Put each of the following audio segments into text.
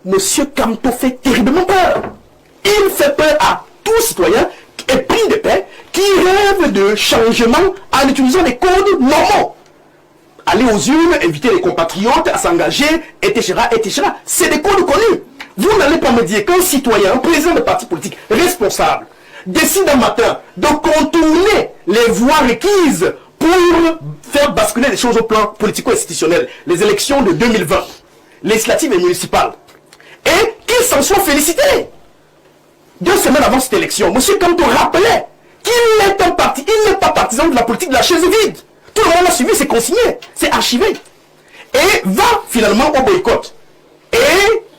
Monsieur Kamto fait terriblement peur. Il fait peur à tout citoyen épris de paix qui rêve de changement en utilisant les codes normaux. Aller aux urnes, inviter les compatriotes à s'engager, etc., etc. C'est des codes connus. Vous n'allez pas me dire qu'un citoyen, un président de parti politique responsable, décide un matin de contourner les voies requises pour faire basculer les choses au plan politico-institutionnel, les élections de 2020, législatives et municipales, et qu'il s'en soit félicité. 2 semaines avant cette élection, M. Kamto rappelait qu'il est un parti, il n'est pas partisan de la politique de la chaise vide. Tout le monde a suivi, c'est consigné, c'est archivé. Et va finalement au boycott. Et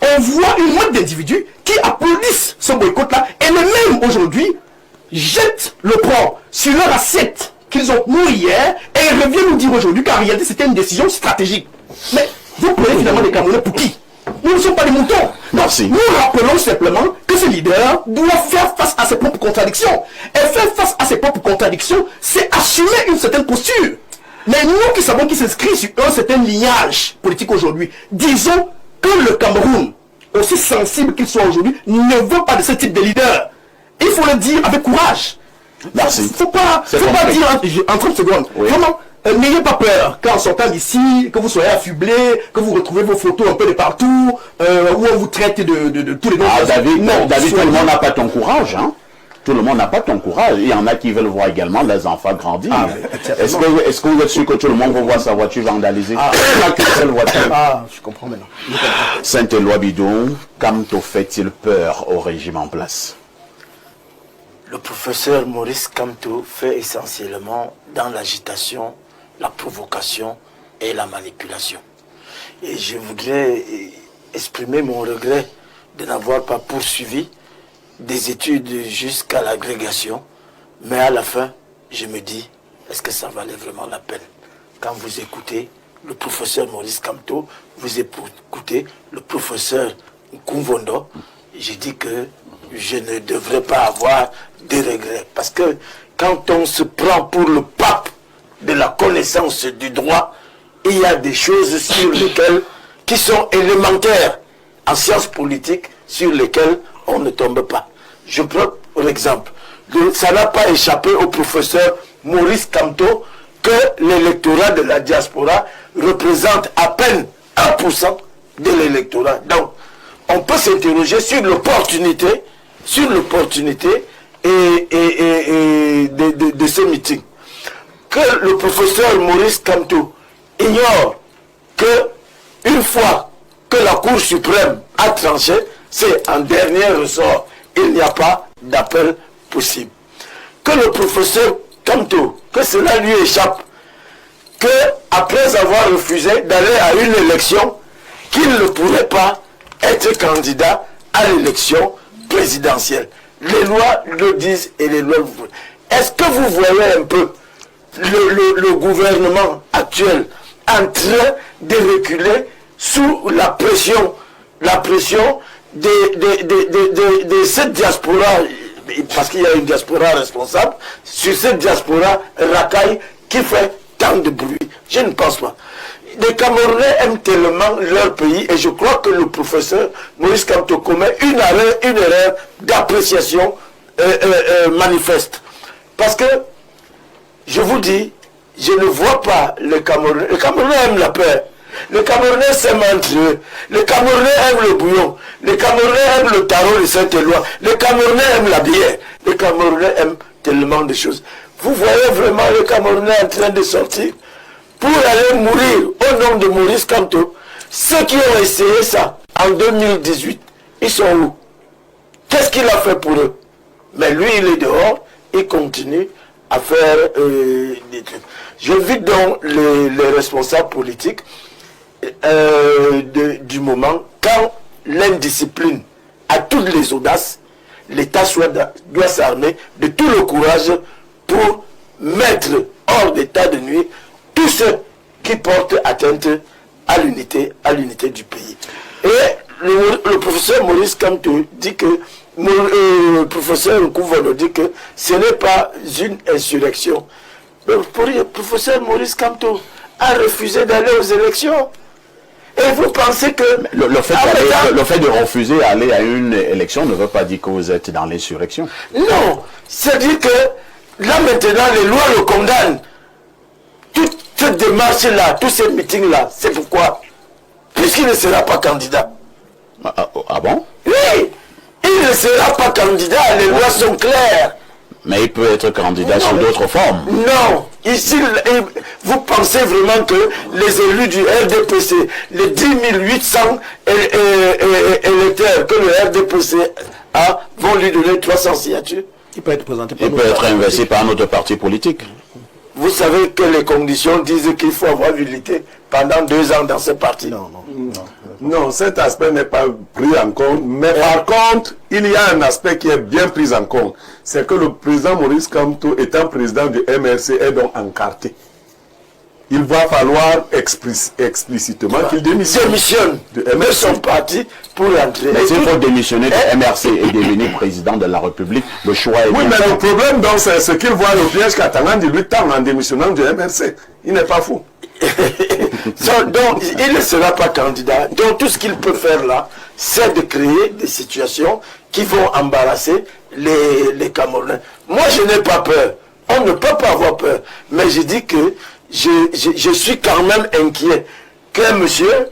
on voit une mode d'individus qui applaudissent ce boycott-là, et le même aujourd'hui jettent le l'opprobre sur leur assiette qu'ils ont nourri hier, et ils reviennent nous dire aujourd'hui qu'en réalité c'était une décision stratégique. Mais vous prenez finalement les Camerounais pour qui? Nous ne sommes pas des moutons. Merci. Nous rappelons simplement que ce leader doit faire face à ses propres contradictions. Et faire face à ses propres contradictions, c'est assumer une certaine posture. Mais nous qui savons qu'il s'inscrit sur un certain lignage politique aujourd'hui, disons que le Cameroun, aussi sensible qu'il soit aujourd'hui, ne veut pas de ce type de leader. Il faut le dire avec courage. Merci. Il ne faut pas dire en 30 secondes. Oui. Vraiment, n'ayez pas peur qu'en sortant d'ici, que vous soyez affublé, que vous retrouvez vos photos un peu de partout, où on vous traite de tous les noms. Ah, David, tout le monde n'a pas ton courage, hein? Tout le monde n'a pas ton courage. Il y en a qui veulent voir également les enfants grandir. Ah, est-ce que vous êtes sûr que tout le monde va voir sa voiture vandalisée? Je comprends maintenant. Saint-Éloi Bidon, Kamto fait-il peur au régime en place? Le professeur Maurice Kamto fait essentiellement dans l'agitation, la provocation et la manipulation. Et je voudrais exprimer mon regret de n'avoir pas poursuivi des études jusqu'à l'agrégation, mais à la fin, je me dis, est-ce que ça valait vraiment la peine? Quand vous écoutez le professeur Maurice Kamto, vous écoutez le professeur Nkumvondo, j'ai dit que je ne devrais pas avoir de regrets. Parce que quand on se prend pour le pape de la connaissance du droit, il y a des choses sur lesquelles, qui sont élémentaires en sciences politiques, sur lesquelles on ne tombe pas. Je prends l'exemple. Ça n'a pas échappé au professeur Maurice Kamto que l'électorat de la diaspora représente à peine 1% de l'électorat. Donc, on peut s'interroger sur l'opportunité de ce meeting. Que le professeur Maurice Kamto ignore que une fois que la Cour suprême a tranché, c'est en dernier ressort. Il n'y a pas d'appel possible. Que le professeur Kamto, que cela lui échappe, que après avoir refusé d'aller à une élection, qu'il ne pourrait pas être candidat à l'élection présidentielle. Les lois le disent et les lois le voient. Est-ce que vous voyez un peu le gouvernement actuel en train de reculer sous la pression de cette diaspora, parce qu'il y a une diaspora responsable, sur cette diaspora racaille qui fait tant de bruit? Je ne pense pas. Les Camerounais aiment tellement leur pays, et je crois que le professeur Maurice Kamto commet une erreur d'appréciation manifeste. Parce que, je vous dis, je ne vois pas les Camerounais. Les Camerounais aiment la paix. Les Camerounais s'aiment entre eux. Les Camerounais aiment le bouillon. Les Camerounais aiment le tarot de Saint-Éloi. Les Camerounais aiment la bière. Les Camerounais aiment tellement de choses. Vous voyez vraiment les Camerounais en train de sortir pour aller mourir au nom de Maurice Kamto. Ceux qui ont essayé ça en 2018, ils sont où? Qu'est-ce qu'il a fait pour eux? Mais lui, il est dehors, il continue à faire des trucs. J'invite donc les responsables politiques du moment, quand l'indiscipline a toutes les audaces, l'État doit s'armer de tout le courage pour mettre hors d'état de nuire tous ceux qui portent atteinte à l'unité du pays. Et le professeur Maurice Kamto dit que, le professeur Nkumvondo dit que ce n'est pas une insurrection. Le professeur Maurice Kamto a refusé d'aller aux élections. Et vous pensez que... Le fait de refuser d'aller à une élection ne veut pas dire que vous êtes dans l'insurrection. Non, c'est-à-dire que là maintenant, les lois le condamnent. Toute cette démarche-là, tous ces meetings-là, c'est pourquoi? Puisqu'il ne sera pas candidat. Ah bon? Oui, il ne sera pas candidat, les lois sont claires. Mais il peut être candidat sous d'autres formes. Non, ici, vous pensez vraiment que les élus du RDPC, les 10 800 électeurs que le RDPC a, vont lui donner 300 signatures? Il peut être présenté par Il peut être investi par un autre parti politique. Vous savez que les conditions disent qu'il faut avoir milité pendant 2 ans dans ce parti. Non, cet aspect n'est pas pris en compte. Mais par contre, il y a un aspect qui est bien pris en compte. C'est que le président Maurice Kamto, étant président du MRC, est donc encarté. Il va falloir explicitement qu'il démissionne de son parti pour entrer. Mais s'il faut démissionner du MRC et devenir président de la République, le choix est... Oui, mais le problème, donc, c'est ce qu'il voit le piège qu'Atangandi lui tend en démissionnant du MRC. Il n'est pas fou. Donc, il ne sera pas candidat. Donc, tout ce qu'il peut faire là, c'est de créer des situations qui vont embarrasser les Camerounais. Moi, je n'ai pas peur. On ne peut pas avoir peur. Mais je dis que je suis quand même inquiet qu'un monsieur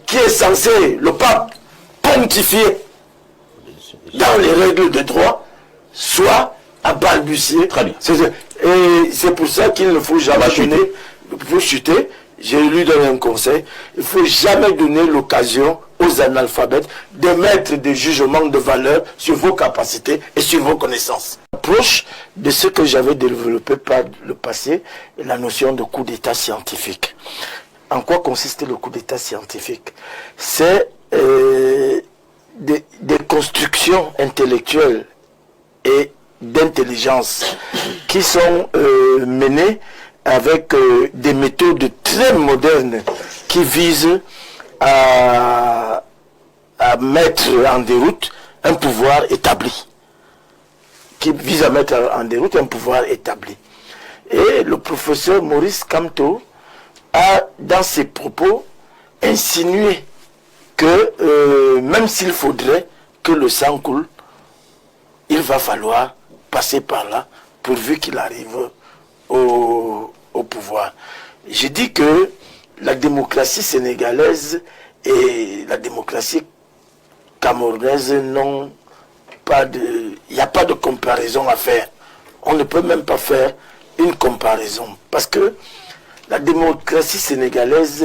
qui est censé, le pape, pontifier dans les règles de droit, soit à balbutier. Très bien. Et c'est pour ça qu'il ne faut jamais donner, vous chuter, je lui donne un conseil, il ne faut jamais donner l'occasion aux analphabètes de mettre des jugements de valeur sur vos capacités et sur vos connaissances. Proche de ce que j'avais développé par le passé, la notion de coup d'état scientifique. En quoi consiste le coup d'état scientifique? C'est des constructions intellectuelles et d'intelligence qui sont menées avec des méthodes très modernes qui visent à mettre en déroute un pouvoir établi. Et le professeur Maurice Kamto a, dans ses propos, insinué que même s'il faudrait que le sang coule, il va falloir passer par là pourvu qu'il arrive au pouvoir. Je dis que la démocratie sénégalaise et la démocratie camerounaise n'ont pas de... Il n'y a pas de comparaison à faire. On ne peut même pas faire une comparaison. Parce que la démocratie sénégalaise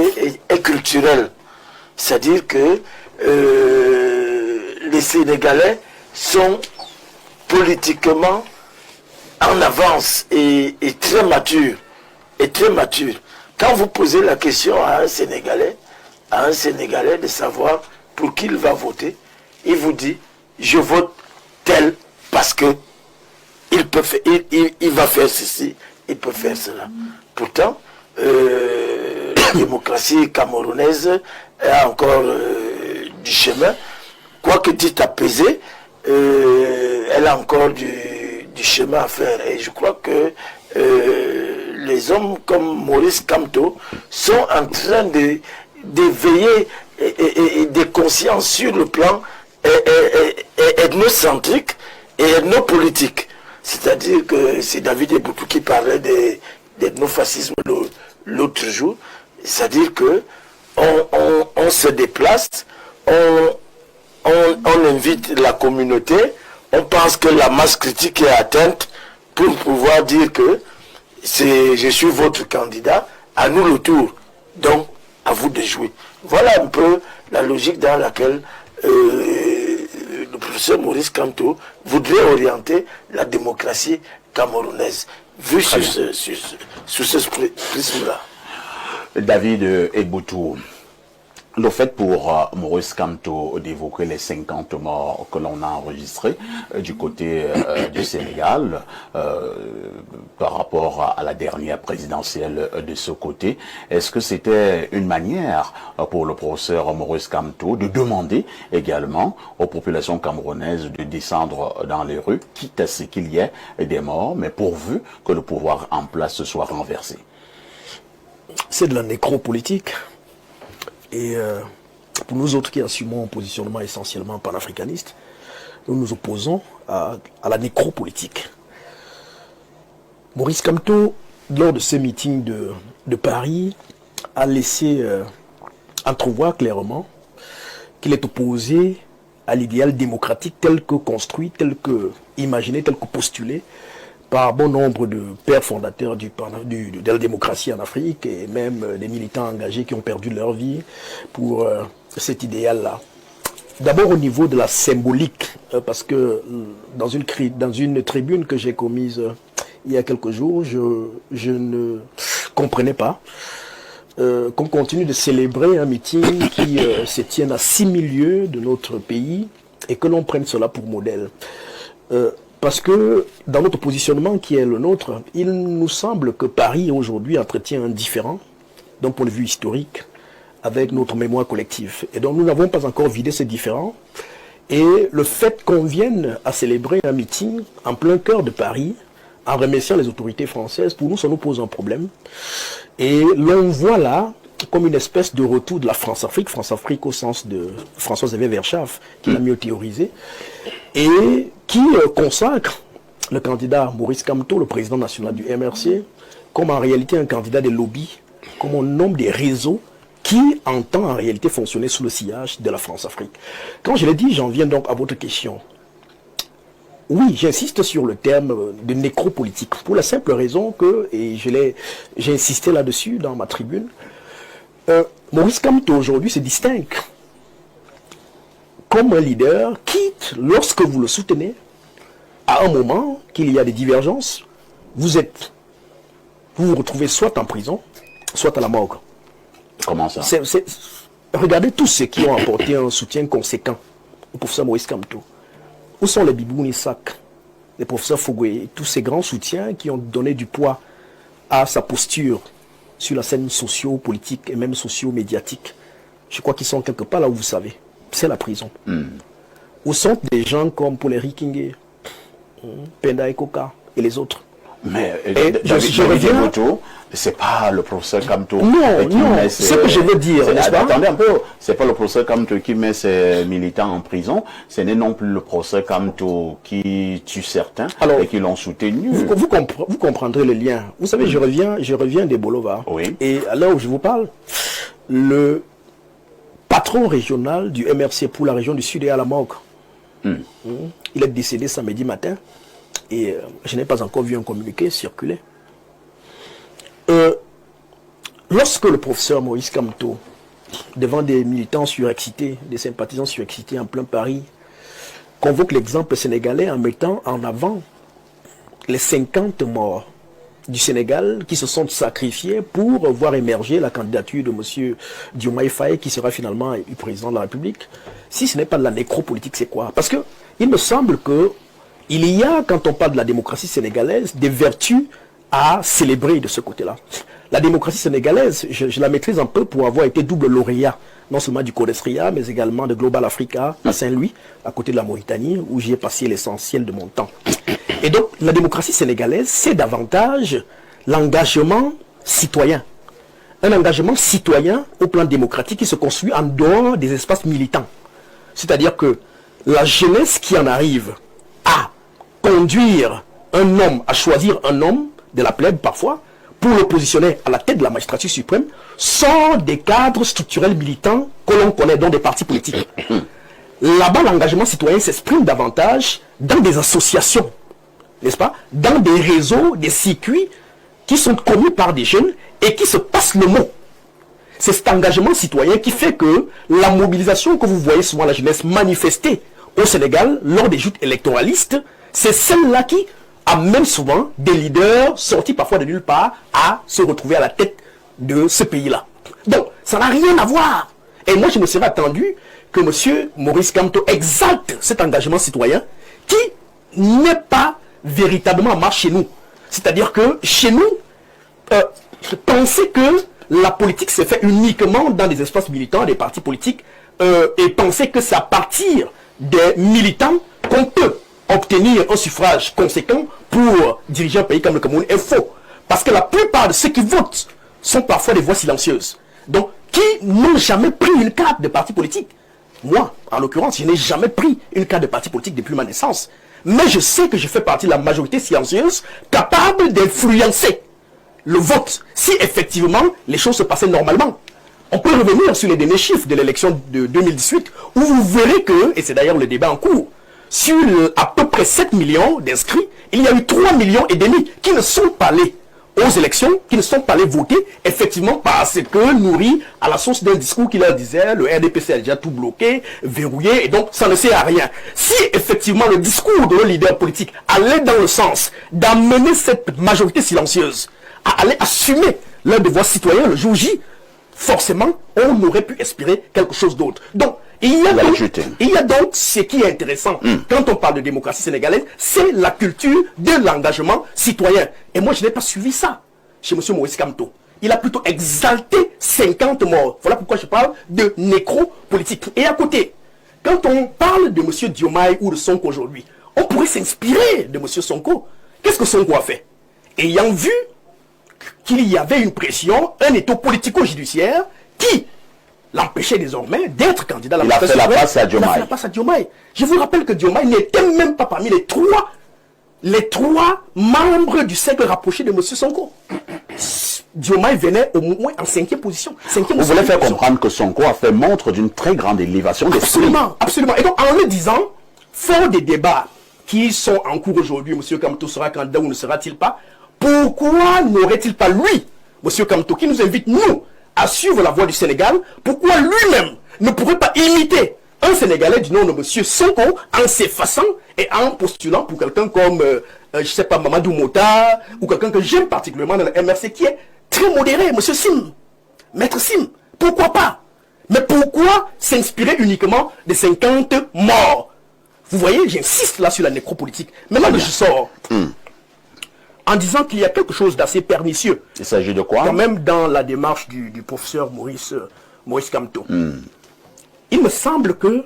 est culturelle. C'est-à-dire que les Sénégalais sont politiquement en avance et très matures. Quand vous posez la question à un Sénégalais de savoir pour qui il va voter, il vous dit je vote tel parce que il va faire ceci, il peut faire cela. Pourtant, la démocratie camerounaise a encore du chemin. Quoique dit apaisée, elle a encore du chemin à faire. Et je crois que les hommes comme Maurice Kamto sont en train d'éveiller des consciences sur le plan ethnocentrique et ethnopolitique. C'est-à-dire que c'est David Eboutou qui parlait d'ethnofascisme l'autre jour. C'est-à-dire que on se déplace, on invite la communauté, on pense que la masse critique est atteinte pour pouvoir dire que je suis votre candidat, à nous le tour, donc à vous de jouer. Voilà un peu la logique dans laquelle le professeur Maurice Kamto voudrait orienter la démocratie camerounaise, vue sous ce prisme-là. David Eboutou, le fait pour Maurice Kamto d'évoquer les 50 morts que l'on a enregistrés du côté du Sénégal par rapport à la dernière présidentielle de ce côté, est-ce que c'était une manière pour le professeur Maurice Kamto de demander également aux populations camerounaises de descendre dans les rues, quitte à ce qu'il y ait des morts, mais pourvu que le pouvoir en place soit renversé? C'est de la nécropolitique. Et pour nous autres qui assumons un positionnement essentiellement panafricaniste, nous nous opposons à la nécropolitique. Maurice Kamto, lors de ce meeting de Paris, a laissé entrevoir clairement qu'il est opposé à l'idéal démocratique tel que construit, tel que imaginé, tel que postulé par bon nombre de pères fondateurs de la démocratie en Afrique et même des militants engagés qui ont perdu leur vie pour cet idéal-là. D'abord au niveau de la symbolique, parce que dans une tribune que j'ai commise il y a quelques jours, je ne comprenais pas qu'on continue de célébrer un meeting qui se tient à 6 000 lieues de notre pays et que l'on prenne cela pour modèle. Parce que dans notre positionnement qui est le nôtre, il nous semble que Paris aujourd'hui entretient un différend d'un point de vue historique avec notre mémoire collective. Et donc nous n'avons pas encore vidé ces différends. Et le fait qu'on vienne à célébrer un meeting en plein cœur de Paris, en remerciant les autorités françaises, pour nous ça nous pose un problème. Et l'on voit là comme une espèce de retour de la France-Afrique au sens de François-Xavier Verschaff, qui l'a mieux théorisé, et qui consacre le candidat Maurice Kamto, le président national du MRC, comme en réalité un candidat des lobbies, comme un homme des réseaux qui entend en réalité fonctionner sous le sillage de la France-Afrique. Quand je l'ai dit, j'en viens donc à votre question. Oui, j'insiste sur le terme de nécropolitique, pour la simple raison que, et j'ai insisté là-dessus dans ma tribune, Maurice Kamto aujourd'hui se distingue comme un leader, quitte lorsque vous le soutenez, à un moment qu'il y a des divergences, vous vous retrouvez soit en prison, soit à la morgue. Comment ça? Regardez tous ceux qui ont apporté un soutien conséquent au professeur Maurice Kamto. Où sont les Biboun Isaac, les professeurs Fogoué, tous ces grands soutiens qui ont donné du poids à sa posture sur la scène socio-politique et même socio-médiatique? Je crois qu'ils sont quelque part là où vous savez. C'est la prison. Où sont des gens comme Paul-Henri Kingé, Penda Ekoka et les autres? Mais je reviens. C'est pas le professeur Kamto. Non, c'est ce que je veux dire, n'est-ce pas? Attendez un peu, c'est pas le professeur Kamto qui met ses militants en prison, ce n'est non plus le professeur Kamto qui tue certains et qui l'ont soutenu. Vous comprendrez le lien. Vous savez, je reviens des Bolova. Oui. Et à l'heure où je vous parle, le patron régional du MRC pour la région du Sud est à la morgue. Il est décédé samedi matin. Et je n'ai pas encore vu un communiqué circuler. Lorsque le professeur Maurice Kamto, devant des militants surexcités, des sympathisants surexcités en plein Paris, convoque l'exemple sénégalais en mettant en avant les 50 morts du Sénégal qui se sont sacrifiés pour voir émerger la candidature de M. Diomaye Faye qui sera finalement élu président de la République. Si ce n'est pas de la nécropolitique, c'est quoi? Parce que il me semble que il y a, quand on parle de la démocratie sénégalaise, des vertus à célébrer de ce côté-là. La démocratie sénégalaise, je la maîtrise un peu pour avoir été double lauréat, non seulement du Codesria, mais également de Global Africa à Saint-Louis, à côté de la Mauritanie, où j'y ai passé l'essentiel de mon temps. Et donc, la démocratie sénégalaise, c'est davantage l'engagement citoyen. Un engagement citoyen au plan démocratique qui se construit en dehors des espaces militants. C'est-à-dire que la jeunesse qui en arrive à conduire un homme, à choisir un homme de la plèbe parfois, pour le positionner à la tête de la magistrature suprême, sont des cadres structurels militants que l'on connaît dans des partis politiques. Là-bas, l'engagement citoyen s'exprime davantage dans des associations, n'est-ce pas? Dans des réseaux, des circuits qui sont connus par des jeunes et qui se passent le mot. C'est cet engagement citoyen qui fait que la mobilisation que vous voyez souvent la jeunesse manifester au Sénégal lors des joutes électoralistes, c'est celle-là qui amène souvent des leaders sortis parfois de nulle part à se retrouver à la tête de ce pays-là. Donc, ça n'a rien à voir. Et moi, je me serais attendu que M. Maurice Kamto exalte cet engagement citoyen qui n'est pas véritablement en marche chez nous. C'est-à-dire que chez nous, penser que la politique s'est fait uniquement dans des espaces militants, des partis politiques, et penser que c'est à partir des militants qu'on peut obtenir un suffrage conséquent pour diriger un pays comme le Cameroun est faux. Parce que la plupart de ceux qui votent sont parfois des voix silencieuses. Donc, qui n'ont jamais pris une carte de parti politique. Moi, en l'occurrence, je n'ai jamais pris une carte de parti politique depuis ma naissance. Mais je sais que je fais partie de la majorité silencieuse capable d'influencer le vote si effectivement les choses se passaient normalement. On peut revenir sur les derniers chiffres de l'élection de 2018 où vous verrez que, et c'est d'ailleurs le débat en cours, sur à peu près 7 millions d'inscrits, il y a eu 3,5 millions qui ne sont pas allés aux élections, qui ne sont pas allés voter, effectivement parce que nourris à la source d'un discours qui leur disait le RDPC a déjà tout bloqué, verrouillé, et donc ça ne sert à rien. Si effectivement le discours de nos leaders politiques allait dans le sens d'amener cette majorité silencieuse à aller assumer leur devoir citoyen le jour J, forcément, on aurait pu espérer quelque chose d'autre. Donc, il y a donc ce qui est intéressant quand on parle de démocratie sénégalaise, c'est la culture de l'engagement citoyen. Et moi, je n'ai pas suivi ça chez M. Maurice Kamto. Il a plutôt exalté 50 morts. Voilà pourquoi je parle de nécropolitique. Et à côté, quand on parle de M. Diomaye ou de Sonko aujourd'hui, on pourrait s'inspirer de M. Sonko. Qu'est-ce que Sonko a fait? Ayant vu qu'il y avait une pression, un étau politico-judiciaire qui l'empêchait désormais d'être candidat à la présidentielle. Il a fait la passe à Diomaye. Il a fait la passe à Diomaye. Je vous rappelle que Diomaye n'était même pas parmi les trois membres du cercle rapproché de M. Sonko. Diomaye venait au moins en 5e position. Vous voulez faire comprendre que Sonko a fait montre d'une très grande élévation d'esprit. Absolument, absolument. Et donc, en le disant, fort des débats qui sont en cours aujourd'hui, M. Kamto sera candidat ou ne sera-t-il pas, pourquoi n'aurait-il pas, lui, M. Kamto, qui nous invite, nous, à suivre la voie du Sénégal, pourquoi lui-même ne pourrait pas imiter un Sénégalais du nom de M. Sonko en s'effaçant et en postulant pour quelqu'un comme, je ne sais pas, Mamadou Mota, ou quelqu'un que j'aime particulièrement dans le MRC, qui est très modéré, M. Sim, Maître Sim, pourquoi pas? Mais pourquoi s'inspirer uniquement des 50 morts? Vous voyez, j'insiste là sur la nécropolitique. Maintenant que je sors, en disant qu'il y a quelque chose d'assez pernicieux. Il s'agit de quoi? Quand même dans la démarche du professeur Maurice Kamto. Il me semble que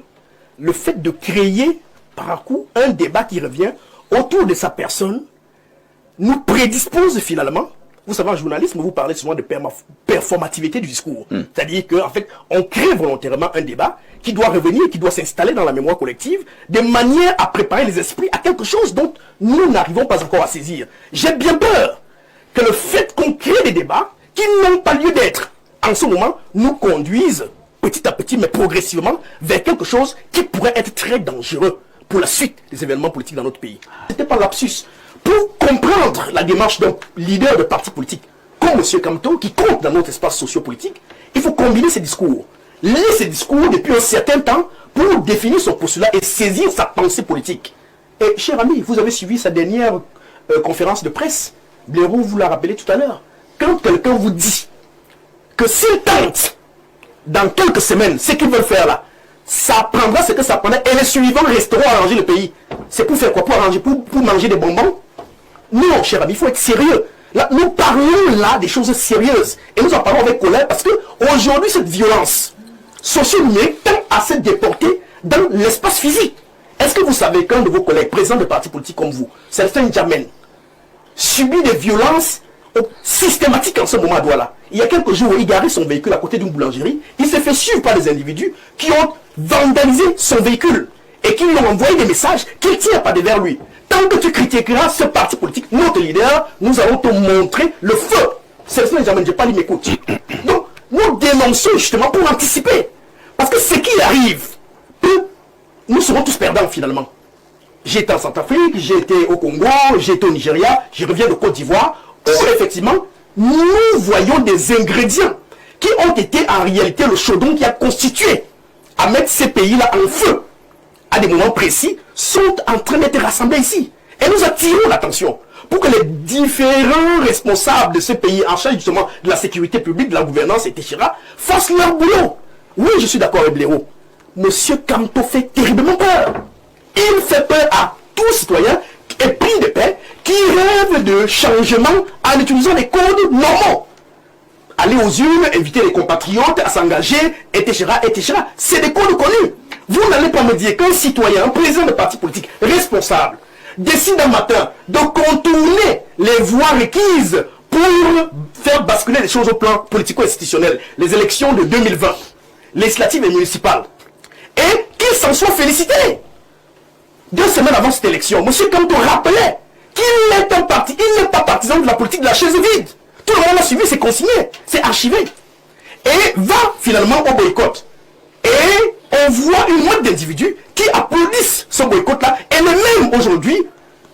le fait de créer par un coup un débat qui revient autour de sa personne nous prédispose finalement. Vous savez, en journalisme, vous parlez souvent de performativité du discours. C'est-à-dire qu'en fait, on crée volontairement un débat qui doit revenir, qui doit s'installer dans la mémoire collective, de manière à préparer les esprits à quelque chose dont nous n'arrivons pas encore à saisir. J'ai bien peur que le fait qu'on crée des débats qui n'ont pas lieu d'être, en ce moment, nous conduisent petit à petit, mais progressivement, vers quelque chose qui pourrait être très dangereux pour la suite des événements politiques dans notre pays. C'était pas lapsus. Pour comprendre la démarche d'un leader de parti politique comme M. Kamto, qui compte dans notre espace sociopolitique, il faut combiner ces discours. Lire ces discours depuis un certain temps pour définir son postulat et saisir sa pensée politique. Et cher ami, vous avez suivi sa dernière conférence de presse. Blaireau vous l'a rappelé tout à l'heure. Quand quelqu'un vous dit que s'il tente dans quelques semaines, ce qu'ils veulent faire là, ça prendra ce que ça prendra et les suivants resteront à arranger le pays. C'est pour faire quoi? Pour arranger, pour manger des bonbons? Non, cher ami, il faut être sérieux. Là, nous parlons là des choses sérieuses. Et nous en parlons avec colère parce que aujourd'hui, cette violence socio-numérique tend à se déporter dans l'espace physique. Est-ce que vous savez qu'un de vos collègues, président de partis politiques comme vous, Sélphine Djamène, subit des violences systématiques en ce moment à Douala? Il y a quelques jours, il garait son véhicule à côté d'une boulangerie. Il s'est fait suivre par des individus qui ont vandalisé son véhicule et qui lui ont envoyé des messages qu'il ne tient pas derrière lui. Tant que tu critiqueras ce parti politique, notre leader, nous allons te montrer le feu. Sélphine Djamène, je parle, il m'écoute. Donc, nous dénonçons justement pour anticiper. Parce que ce qui arrive, nous serons tous perdants finalement. J'ai été en Centrafrique, j'ai été au Congo, j'ai été au Nigeria, je reviens de Côte d'Ivoire, où effectivement, nous voyons des ingrédients qui ont été en réalité le chaudron qui a constitué à mettre ces pays-là en feu à des moments précis, sont en train d'être rassemblés ici. Et nous attirons l'attention pour que les différents responsables de ce pays en charge justement de la sécurité publique, de la gouvernance, etc., fassent leur boulot. Oui, je suis d'accord avec Blaireau. Monsieur Kamto fait terriblement peur. Il fait peur à tout citoyen épris de paix qui rêve de changement en utilisant les codes normaux. Aller aux urnes, inviter les compatriotes à s'engager, etc., etc. C'est des codes connus. Vous n'allez pas me dire qu'un citoyen, un président de parti politique responsable, décide un matin de contourner les voies requises pour faire basculer les choses au plan politico-institutionnel, les élections de 2020, législatives et municipales, et qu'il s'en soit félicité. 2 semaines avant cette élection, M. Kamto rappelait qu'il est un parti, il n'est pas partisan de la politique de la chaise vide. Tout le monde a suivi, c'est consigné, c'est archivé. Et va finalement au boycott. Et on voit une mode d'individus qui applaudissent ce boycott-là et le même aujourd'hui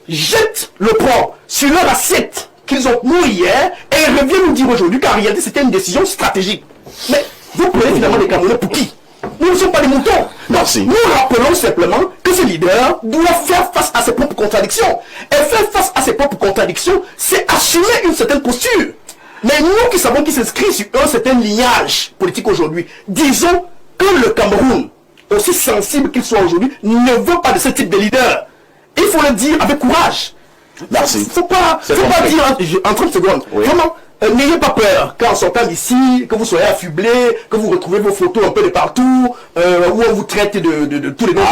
jettent le poids sur leur assiette qu'ils ont nourri hier et ils reviennent nous dire aujourd'hui qu'en réalité c'était une décision stratégique. Mais vous prenez finalement les Camerounais pour qui? Nous ne sommes pas des moutons. Merci. Nous rappelons simplement que ce leader doit faire face à ses propres contradictions. Et faire face à ses propres contradictions, c'est assumer une certaine posture. Mais nous qui savons qu'il s'inscrit sur un certain lignage politique aujourd'hui, disons que le Cameroun, aussi sensible qu'il soit aujourd'hui, ne veut pas de ce type de leader. Il faut le dire avec courage. Merci. Il ne faut pas dire en 30 secondes. Oui. Vraiment, n'ayez pas peur quand en sortant d'ici, que vous soyez affublé, que vous retrouvez vos photos un peu de partout, où on vous traite de tous les noms.